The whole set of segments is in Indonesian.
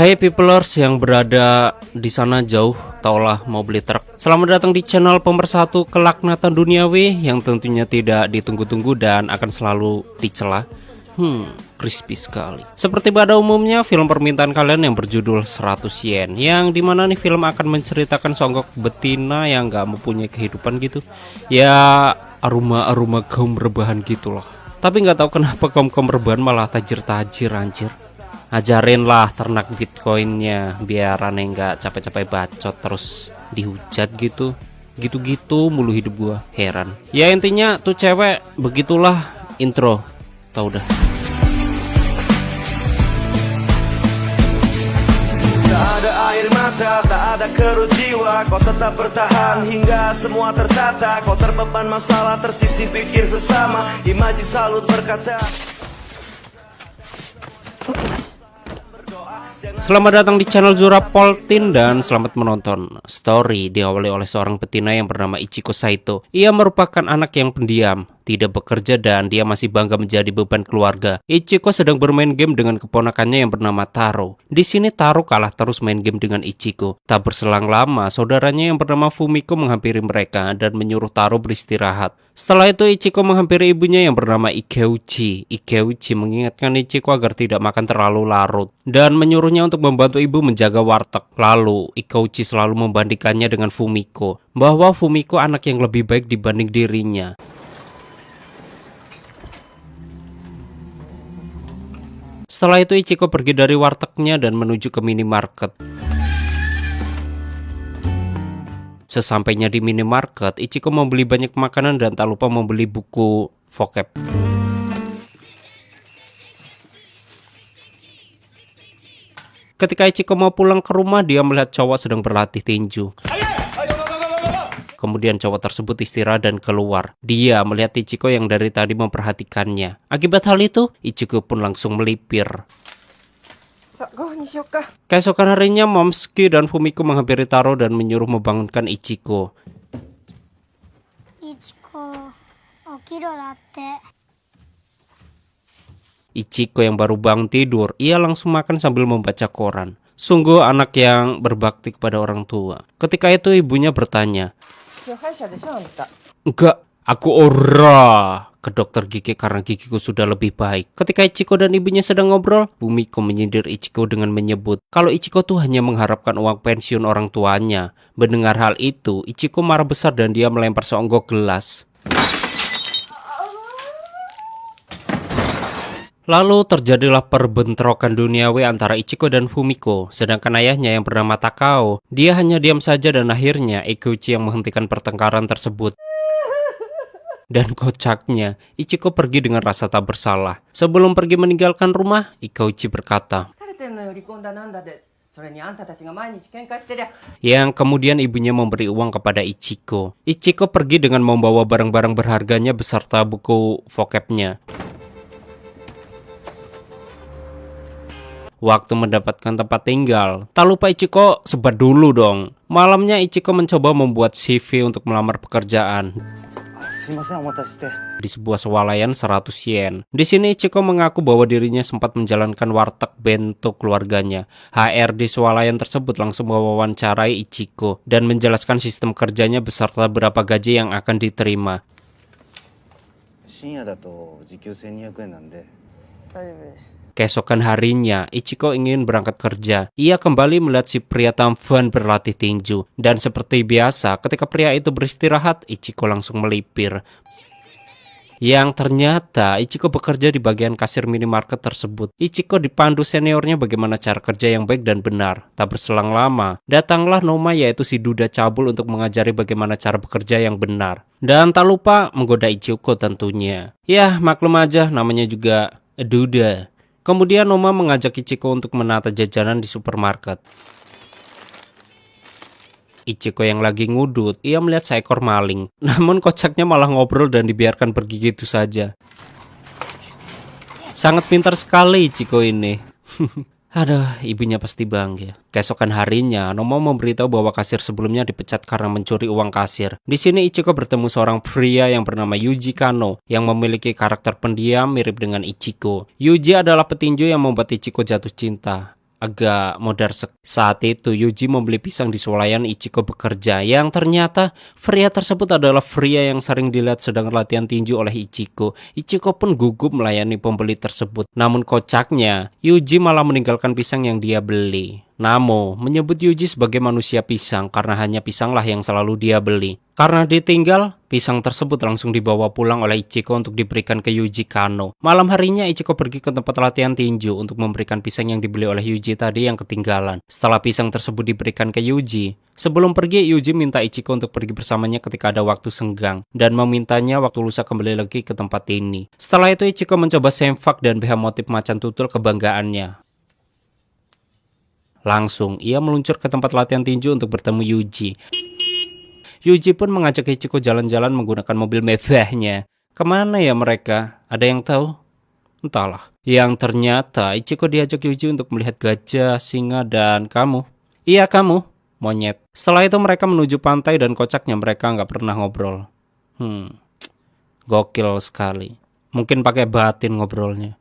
Hai peoplers yang berada di sana jauh, taulah mau beli truk. Selamat datang di channel pemersatu kelaknatan duniawi yang tentunya tidak ditunggu-tunggu dan akan selalu dicela. Crispy sekali. Seperti pada umumnya film permintaan kalian yang berjudul 100 yen, yang dimana nih film akan menceritakan songgok betina yang gak mempunyai kehidupan gitu. Ya aroma kaum rebahan gitulah. Tapi nggak tahu kenapa kaum rebahan malah tajir-tajir anjir. Ajarin lah ternak bitcoinnya biar aneh nggak capek-capek bacot terus dihujat gitu. Gitu-gitu mulu hidup gua, heran. Ya intinya tuh cewek begitulah intro. Tau dah. Tak ada air mata, tak ada kerut jiwa. Kau tetap bertahan hingga semua tertata. Kau terbeban masalah, tersisi pikir sesama. Imaji salut berkata. Selamat datang di channel Zura Poltin dan selamat menonton. Story diawali oleh seorang betina yang bernama Ichiko Saito. Ia merupakan anak yang pendiam, tidak bekerja dan dia masih bangga menjadi beban keluarga. Ichiko sedang bermain game dengan keponakannya yang bernama Taro. Di sini Taro kalah terus main game dengan Ichiko. Tak berselang lama, saudaranya yang bernama Fumiko menghampiri mereka dan menyuruh Taro beristirahat. Setelah itu Ichiko menghampiri ibunya yang bernama Ikeuchi. Ikeuchi mengingatkan Ichiko agar tidak makan terlalu larut dan menyuruhnya untuk membantu ibu menjaga warteg. Lalu Ikeuchi selalu membandingkannya dengan Fumiko, bahwa Fumiko anak yang lebih baik dibanding dirinya. Setelah itu Ichiko pergi dari wartegnya dan menuju ke minimarket. Sesampainya di minimarket, Ichiko membeli banyak makanan dan tak lupa membeli buku vocab. Ketika Ichiko mau pulang ke rumah, dia melihat cowok sedang berlatih tinju. Kemudian cowok tersebut istirahat dan keluar. Dia melihat Ichiko yang dari tadi memperhatikannya. Akibat hal itu, Ichiko pun langsung melipir. Keesokan harinya, Momski dan Fumiko menghampiri Taro dan menyuruh membangunkan Ichiko. Ichiko yang baru bangun tidur, ia langsung makan sambil membaca koran. Sungguh anak yang berbakti kepada orang tua. Ketika itu ibunya bertanya, "Enggak, aku ora ke dokter gigi karena gigiku sudah lebih baik." Ketika Ichiko dan ibunya sedang ngobrol, Fumiko menyindir Ichiko dengan menyebut kalau Ichiko tuh hanya mengharapkan uang pensiun orang tuanya. Mendengar hal itu, Ichiko marah besar dan dia melempar seonggok gelas. Lalu terjadilah perbentrokan duniawi antara Ichiko dan Fumiko. Sedangkan ayahnya yang bernama Takao, dia hanya diam saja dan akhirnya Ikeuchi yang menghentikan pertengkaran tersebut. Dan kocaknya, Ichiko pergi dengan rasa tak bersalah. Sebelum pergi meninggalkan rumah, Ikeuchi berkata, yang kemudian ibunya memberi uang kepada Ichiko. Ichiko pergi dengan membawa barang-barang berharganya beserta buku vocabnya. Waktu mendapatkan tempat tinggal, tak lupa Ichiko sebat dulu dong. Malamnya Ichiko mencoba membuat CV untuk melamar pekerjaan di sebuah swalayan 100 yen. Di sini Ichiko mengaku bahwa dirinya sempat menjalankan warteg bento keluarganya. HR di swalayan tersebut langsung mewawancarai Ichiko dan menjelaskan sistem kerjanya beserta berapa gaji yang akan diterima. Keesokan harinya, Ichiko ingin berangkat kerja. Ia kembali melihat si pria tampan berlatih tinju. Dan seperti biasa, ketika pria itu beristirahat, Ichiko langsung melipir. Yang ternyata, Ichiko bekerja di bagian kasir minimarket tersebut. Ichiko dipandu seniornya bagaimana cara kerja yang baik dan benar. Tak berselang lama, datanglah Noma yaitu si duda cabul untuk mengajari bagaimana cara bekerja yang benar. Dan tak lupa menggoda Ichiko tentunya. Ya, maklum aja namanya juga duda. Kemudian Noma mengajak Ichiko untuk menata jajanan di supermarket. Ichiko yang lagi ngudut, ia melihat seekor maling. Namun kocaknya malah ngobrol dan dibiarkan pergi gitu saja. Sangat pintar sekali Ichiko ini. Aduh, ibunya pasti bangga. Keesokan harinya, Noma memberitahu bahwa kasir sebelumnya dipecat karena mencuri uang kasir. Di sini Ichiko bertemu seorang pria yang bernama Yuji Kano yang memiliki karakter pendiam mirip dengan Ichiko. Yuji adalah petinju yang membuat Ichiko jatuh cinta. agak modar saat itu Yuji membeli pisang di swalayan Ichiko bekerja, yang ternyata pria tersebut adalah pria yang sering dilihat sedang latihan tinju oleh Ichiko. Ichiko pun gugup melayani pembeli tersebut. Namun kocaknya, Yuji malah meninggalkan pisang yang dia beli. Namo menyebut Yuji sebagai manusia pisang karena hanya pisanglah yang selalu dia beli. Karena ditinggal, pisang tersebut langsung dibawa pulang oleh Ichiko untuk diberikan ke Yuji Kano. Malam harinya Ichiko pergi ke tempat latihan tinju untuk memberikan pisang yang dibeli oleh Yuji tadi yang ketinggalan. Setelah pisang tersebut diberikan ke Yuji, sebelum pergi Yuji minta Ichiko untuk pergi bersamanya ketika ada waktu senggang dan memintanya waktu lusa kembali lagi ke tempat ini. Setelah itu Ichiko mencoba sempak dan BH motif macan tutul kebanggaannya. Langsung ia meluncur ke tempat latihan tinju untuk bertemu Yuji. Yuji pun mengajak Ichiko jalan-jalan menggunakan mobil mewahnya. Kemana ya mereka? Ada yang tahu? Entahlah. Yang ternyata Ichiko diajak Yuji untuk melihat gajah, singa, dan kamu. Iya kamu, monyet. Setelah itu mereka menuju pantai dan kocaknya mereka nggak pernah ngobrol. Gokil sekali. Mungkin pakai batin ngobrolnya.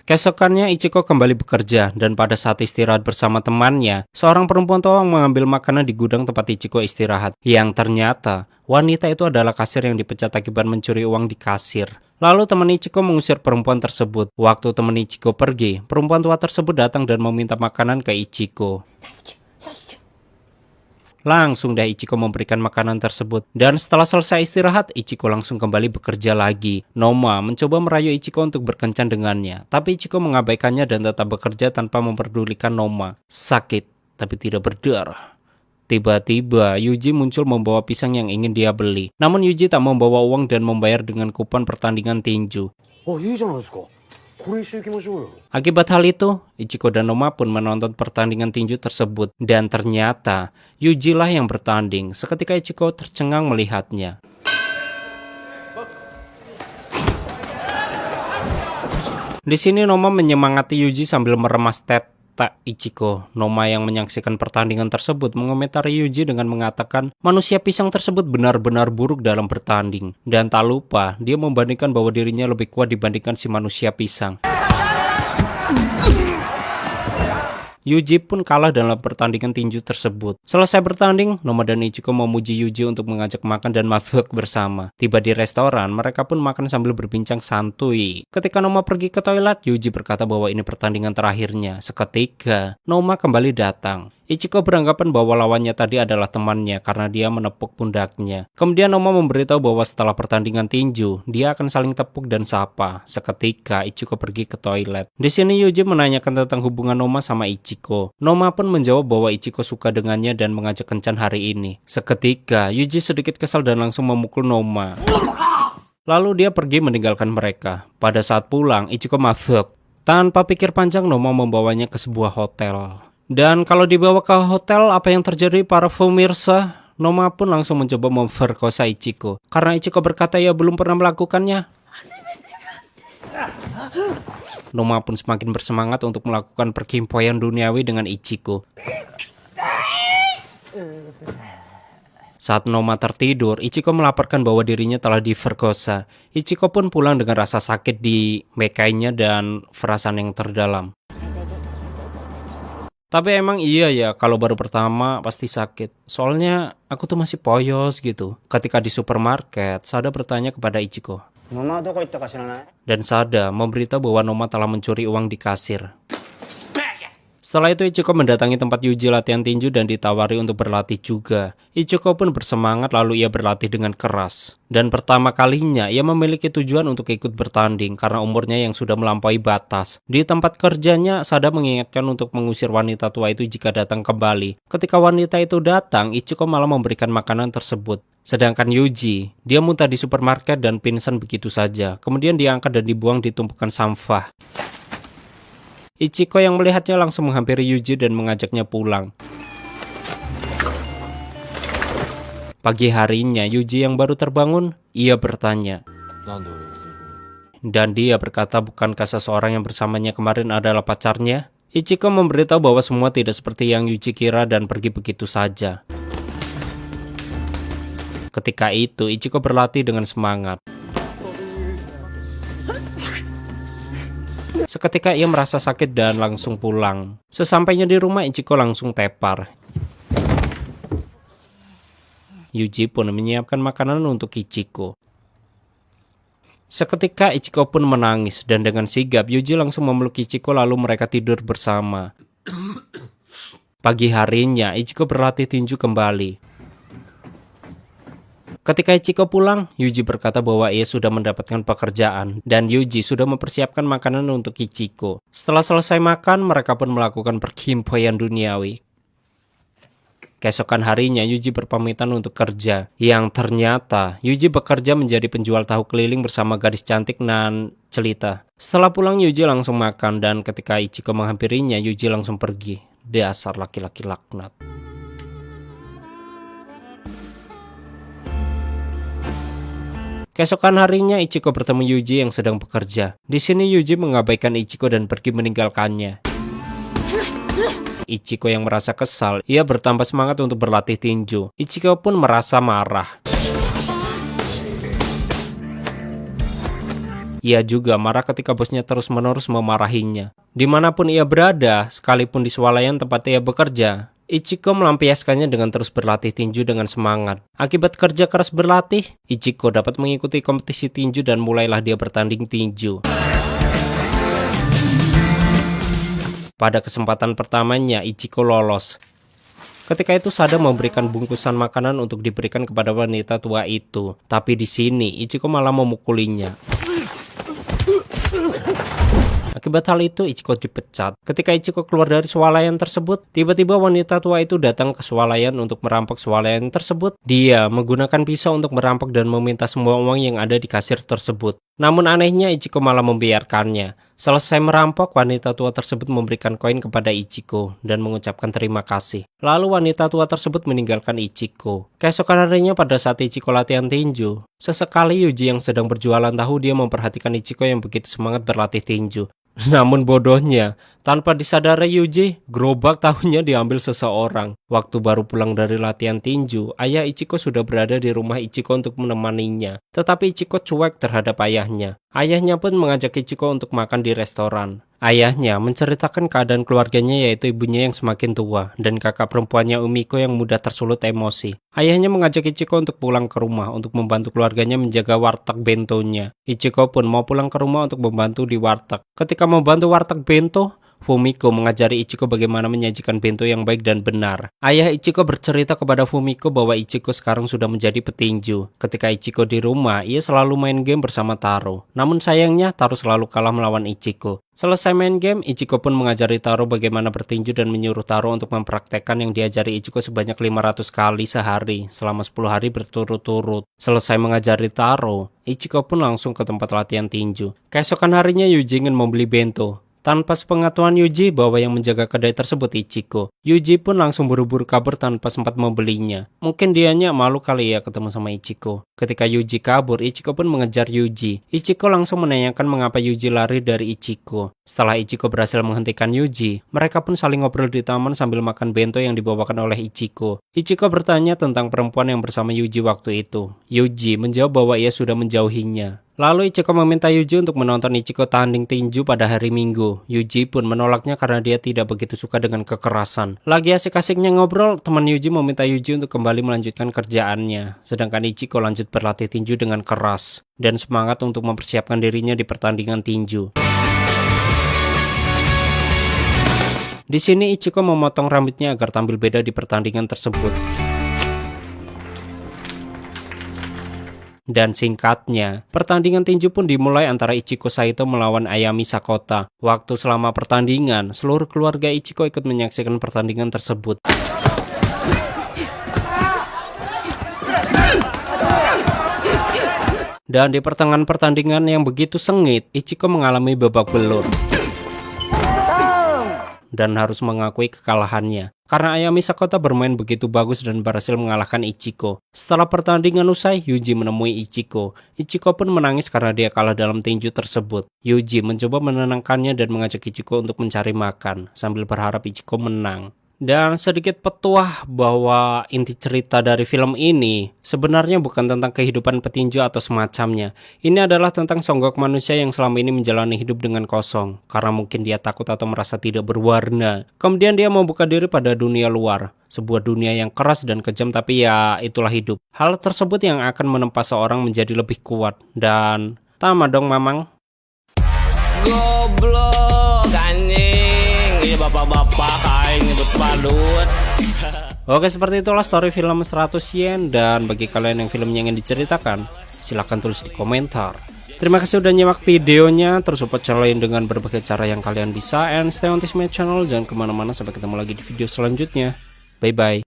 Keesokannya Ichiko kembali bekerja dan pada saat istirahat bersama temannya, seorang perempuan tua mengambil makanan di gudang tempat Ichiko istirahat. Yang ternyata wanita itu adalah kasir yang dipecat akibat mencuri uang di kasir. Lalu teman Ichiko mengusir perempuan tersebut. Waktu teman Ichiko pergi, perempuan tua tersebut datang dan meminta makanan ke Ichiko. Langsung deh Ichiko memberikan makanan tersebut. Dan setelah selesai istirahat, Ichiko langsung kembali bekerja lagi. Noma mencoba merayu Ichiko untuk berkencan dengannya. Tapi Ichiko mengabaikannya dan tetap bekerja tanpa memperdulikan Noma. Sakit, tapi tidak berdarah. Tiba-tiba Yuji muncul membawa pisang yang ingin dia beli. Namun Yuji tak membawa uang dan membayar dengan kupon pertandingan tinju. Akibat hal itu, Ichiko dan Noma pun menonton pertandingan tinju tersebut. Dan ternyata, Yuji lah yang bertanding. Seketika Ichiko tercengang melihatnya. Di sini Noma menyemangati Yuji sambil meremas tete Ichiko. Noma yang menyaksikan pertandingan tersebut mengomentari Yuji dengan mengatakan manusia pisang tersebut benar-benar buruk dalam bertanding. Dan tak lupa, dia membandingkan bahwa dirinya lebih kuat dibandingkan si manusia pisang. Yuji pun kalah dalam pertandingan tinju tersebut. Selesai bertanding, Noma dan Ichiko memuji Yuji untuk mengajak makan dan mabuk bersama. Tiba di restoran, mereka pun makan sambil berbincang santuy. Ketika Noma pergi ke toilet, Yuji berkata bahwa ini pertandingan terakhirnya. Seketika, Noma kembali datang. Ichiko beranggapan bahwa lawannya tadi adalah temannya karena dia menepuk pundaknya. Kemudian Noma memberitahu bahwa setelah pertandingan tinju, dia akan saling tepuk dan sapa. Seketika Ichiko pergi ke toilet. Di sini Yuji menanyakan tentang hubungan Noma sama Ichiko. Noma pun menjawab bahwa Ichiko suka dengannya dan mengajak kencan hari ini. Seketika Yuji sedikit kesal dan langsung memukul Noma. Lalu dia pergi meninggalkan mereka. Pada saat pulang, Ichiko mabuk. Tanpa pikir panjang, Noma membawanya ke sebuah hotel. Dan kalau dibawa ke hotel, apa yang terjadi para pemirsa? Noma pun langsung mencoba memperkosa Ichiko. Karena Ichiko berkata ia belum pernah melakukannya. Noma pun semakin bersemangat untuk melakukan perkimpoian duniawi dengan Ichiko. Saat Noma tertidur, Ichiko melaporkan bahwa dirinya telah diperkosa. Ichiko pun pulang dengan rasa sakit di mekainya dan perasaan yang terdalam. Tapi emang iya ya, kalau baru pertama pasti sakit. Soalnya aku tuh masih poyos gitu. Ketika di supermarket, Sada bertanya kepada Ichiko. Dan Sada memberitahu bahwa Noma telah mencuri uang di kasir. Setelah itu Ichiko mendatangi tempat Yuji latihan tinju dan ditawari untuk berlatih juga. Ichiko pun bersemangat lalu ia berlatih dengan keras. Dan pertama kalinya ia memiliki tujuan untuk ikut bertanding karena umurnya yang sudah melampaui batas. Di tempat kerjanya, Sada mengingatkan untuk mengusir wanita tua itu jika datang kembali. Ketika wanita itu datang, Ichiko malah memberikan makanan tersebut. Sedangkan Yuji, dia muntah di supermarket dan pingsan begitu saja. Kemudian diangkat dan dibuang di tumpukan sampah. Ichiko yang melihatnya langsung menghampiri Yuji dan mengajaknya pulang. Pagi harinya, Yuji yang baru terbangun, ia bertanya. Dan dia berkata bukankah seseorang yang bersamanya kemarin adalah pacarnya? Ichiko memberitahu bahwa semua tidak seperti yang Yuji kira dan pergi begitu saja. Ketika itu, Ichiko berlatih dengan semangat. Seketika ia merasa sakit dan langsung pulang. Sesampainya di rumah, Ichiko langsung tepar. Yuji pun menyiapkan makanan untuk Ichiko. Seketika Ichiko pun menangis dan dengan sigap Yuji langsung memeluk Ichiko lalu mereka tidur bersama. Pagi harinya Ichiko berlatih tinju kembali. Ketika Ichiko pulang, Yuji berkata bahwa ia sudah mendapatkan pekerjaan dan Yuji sudah mempersiapkan makanan untuk Ichiko. Setelah selesai makan, mereka pun melakukan perkimpoian duniawi. Keesokan harinya Yuji berpamitan untuk kerja, yang ternyata Yuji bekerja menjadi penjual tahu keliling bersama gadis cantik nan Celita. Setelah pulang Yuji langsung makan dan ketika Ichiko menghampirinya Yuji langsung pergi. Dasar laki-laki laknat. Keesokan harinya Ichiko bertemu Yuji yang sedang bekerja. Di sini Yuji mengabaikan Ichiko dan pergi meninggalkannya. Ichiko yang merasa kesal, ia bertambah semangat untuk berlatih tinju. Ichiko pun merasa marah. Ia juga marah ketika bosnya terus-menerus memarahinya. Dimanapun ia berada, sekalipun di swalayan tempat ia bekerja, Ichiko melampiaskannya dengan terus berlatih tinju dengan semangat. Akibat kerja keras berlatih, Ichiko dapat mengikuti kompetisi tinju dan mulailah dia bertanding tinju. Pada kesempatan pertamanya, Ichiko lolos. Ketika itu Sada memberikan bungkusan makanan untuk diberikan kepada wanita tua itu. Tapi di sini Ichiko malah memukulinya. Akibat hal itu, Ichiko dipecat. Ketika Ichiko keluar dari swalayan tersebut, tiba-tiba wanita tua itu datang ke swalayan untuk merampok swalayan tersebut. Dia menggunakan pisau untuk merampok dan meminta semua uang yang ada di kasir tersebut. Namun anehnya, Ichiko malah membiarkannya. Selesai merampok, wanita tua tersebut memberikan koin kepada Ichiko dan mengucapkan terima kasih. Lalu wanita tua tersebut meninggalkan Ichiko. Keesokan harinya pada saat Ichiko latihan tinju, sesekali Yuji yang sedang berjualan tahu dia memperhatikan Ichiko yang begitu semangat berlatih tinju. Namun bodohnya, tanpa disadari Yuji, gerobak tahunya diambil seseorang. Waktu baru pulang dari latihan tinju, ayah Ichiko sudah berada di rumah Ichiko untuk menemaninya. Tetapi Ichiko cuek terhadap ayahnya. Ayahnya pun mengajak Ichiko untuk makan di restoran. Ayahnya menceritakan keadaan keluarganya yaitu ibunya yang semakin tua dan kakak perempuannya Umiko yang mudah tersulut emosi. Ayahnya mengajak Ichiko untuk pulang ke rumah untuk membantu keluarganya menjaga warteg bentonya. Ichiko pun mau pulang ke rumah untuk membantu di warteg. Ketika membantu warteg bento, Fumiko mengajari Ichiko bagaimana menyajikan bento yang baik dan benar. Ayah Ichiko bercerita kepada Fumiko bahwa Ichiko sekarang sudah menjadi petinju. Ketika Ichiko di rumah, ia selalu main game bersama Taro. Namun sayangnya, Taro selalu kalah melawan Ichiko. Selesai main game, Ichiko pun mengajari Taro bagaimana bertinju dan menyuruh Taro untuk mempraktekkan yang diajari Ichiko sebanyak 500 kali sehari selama 10 hari berturut-turut. Selesai mengajari Taro, Ichiko pun langsung ke tempat latihan tinju. Keesokan harinya Yuji ingin membeli bento. Tanpa sepengetahuan Yuji bahwa yang menjaga kedai tersebut Ichiko, Yuji pun langsung buru-buru kabur tanpa sempat membelinya. Mungkin dianya malu kali ya ketemu sama Ichiko. Ketika Yuji kabur, Ichiko pun mengejar Yuji. Ichiko langsung menanyakan mengapa Yuji lari dari Ichiko. Setelah Ichiko berhasil menghentikan Yuji, mereka pun saling ngobrol di taman sambil makan bento yang dibawakan oleh Ichiko. Ichiko bertanya tentang perempuan yang bersama Yuji waktu itu. Yuji menjawab bahwa ia sudah menjauhinya. Lalu Ichiko meminta Yuji untuk menonton Ichiko tanding tinju pada hari Minggu. Yuji pun menolaknya karena dia tidak begitu suka dengan kekerasan. Lagi asik-asiknya ngobrol, teman Yuji meminta Yuji untuk kembali melanjutkan kerjaannya. Sedangkan Ichiko lanjut berlatih tinju dengan keras dan semangat untuk mempersiapkan dirinya di pertandingan tinju. Di sini Ichiko memotong rambutnya agar tampil beda di pertandingan tersebut. Dan singkatnya, pertandingan tinju pun dimulai antara Ichiko Saito melawan Ayami Sakota. Waktu selama pertandingan, seluruh keluarga Ichiko ikut menyaksikan pertandingan tersebut. Dan di pertengahan pertandingan yang begitu sengit, Ichiko mengalami babak belur dan harus mengakui kekalahannya. Karena Ayami Sakota bermain begitu bagus dan berhasil mengalahkan Ichiko. Setelah pertandingan usai, Yuji menemui Ichiko. Ichiko pun menangis karena dia kalah dalam tinju tersebut. Yuji mencoba menenangkannya dan mengajak Ichiko untuk mencari makan, sambil berharap Ichiko menang. Dan sedikit petuah bahwa inti cerita dari film ini sebenarnya bukan tentang kehidupan petinju atau semacamnya. Ini adalah tentang songgok manusia yang selama ini menjalani hidup dengan kosong, karena mungkin dia takut atau merasa tidak berwarna. Kemudian dia membuka diri pada dunia luar, sebuah dunia yang keras dan kejam, tapi ya itulah hidup. Hal tersebut yang akan menempa seorang menjadi lebih kuat. Dan tama dong mamang. Goblok anjing, ini bapak-bapak kain ngebut badut. Oke, seperti itulah story film 100 yen. Dan bagi kalian yang filmnya ingin diceritakan, silahkan tulis di komentar. Terima kasih udah nyimak videonya. Terus support channel ini dengan berbagai cara yang kalian bisa. And stay on this my channel. Jangan kemana-mana, sampai ketemu lagi di video selanjutnya. Bye bye.